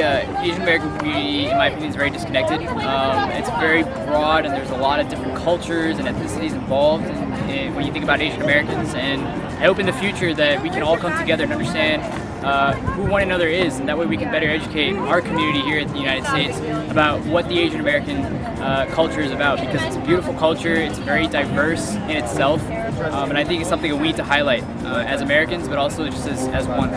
Asian American community, in my opinion, is very disconnected. It's very broad, and there's a lot of different cultures and ethnicities involved when you think about Asian Americans. And I hope in the future that we can all come together and understand who one another is, and that way we can better educate our community here in the United States about what the Asian American culture is about, because it's a beautiful culture, it's very diverse in itself, and I think it's something that we need to highlight as Americans, but also just as one.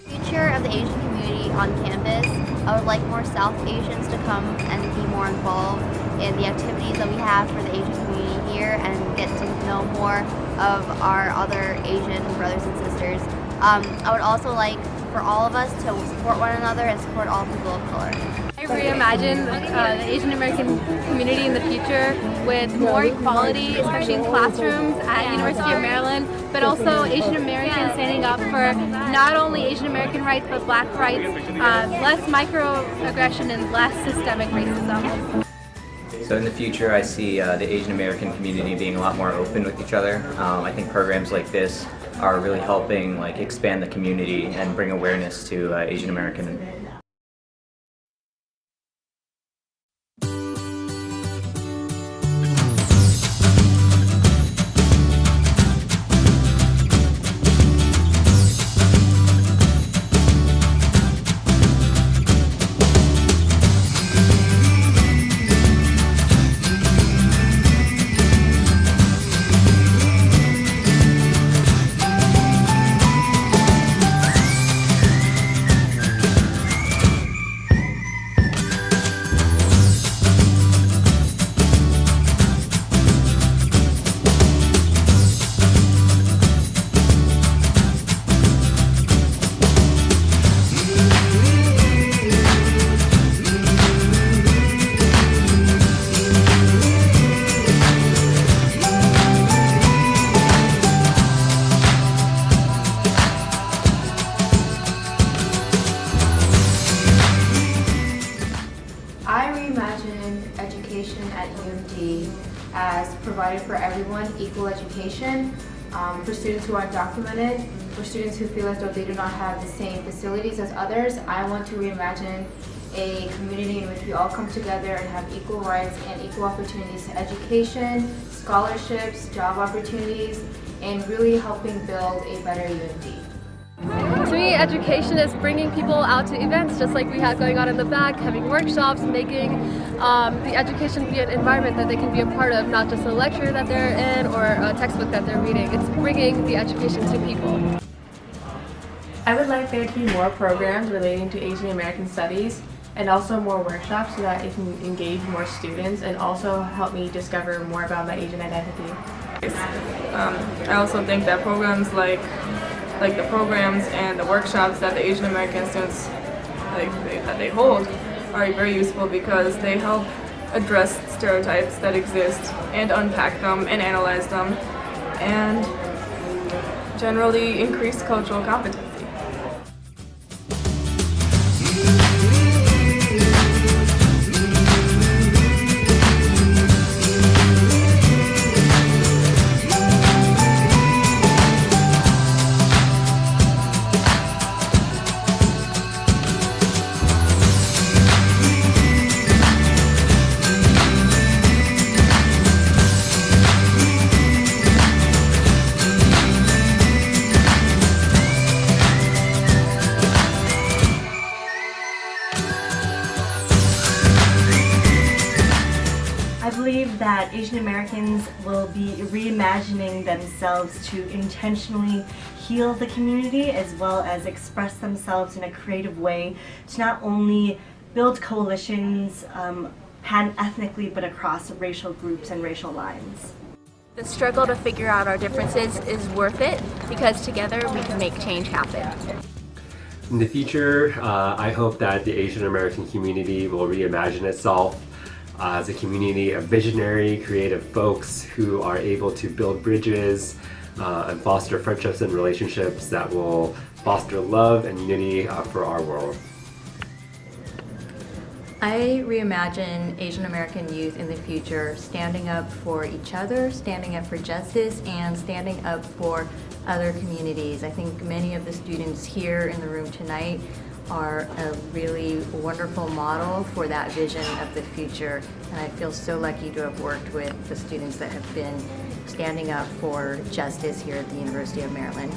Future of the Asian community on campus, I would like more South Asians to come and be more involved in the activities that we have for the Asian community here and get to know more of our other Asian brothers and sisters. I would also like for all of us to support one another and support all people of color. I reimagine the Asian American community in the future with more equality, especially in classrooms at University of Maryland, but also Asian Americans standing up for not only Asian American rights but Black rights, less microaggression and less systemic racism. So in the future, I see the Asian American community being a lot more open with each other. I think programs like this are really helping expand the community and bring awareness to Asian American. I reimagine education at UMD as provided for everyone, equal education for students who are undocumented, for students who feel as though they do not have the same facilities as others. I want to reimagine a community in which we all come together and have equal rights and equal opportunities to education, scholarships, job opportunities, and really helping build a better UMD. To me, education is bringing people out to events just like we have going on in the back, having workshops, making the education be an environment that they can be a part of, not just a lecture that they're in or a textbook that they're reading. It's bringing the education to people. I would like there to be more programs relating to Asian American studies and also more workshops so that it can engage more students and also help me discover more about my Asian identity. I also think that programs like the programs and the workshops that the Asian American students that they hold are very useful because they help address stereotypes that exist and unpack them and analyze them and generally increase cultural competency. I believe that Asian Americans will be reimagining themselves to intentionally heal the community as well as express themselves in a creative way to not only build coalitions pan-ethnically but across racial groups and racial lines. The struggle to figure out our differences is worth it because together we can make change happen. In the future, I hope that the Asian American community will reimagine itself as a community of visionary, creative folks who are able to build bridges and foster friendships and relationships that will foster love and unity for our world. I reimagine Asian American youth in the future standing up for each other, standing up for justice, and standing up for other communities. I think many of the students here in the room tonight are a really wonderful model for that vision of the future. And I feel so lucky to have worked with the students that have been standing up for justice here at the University of Maryland.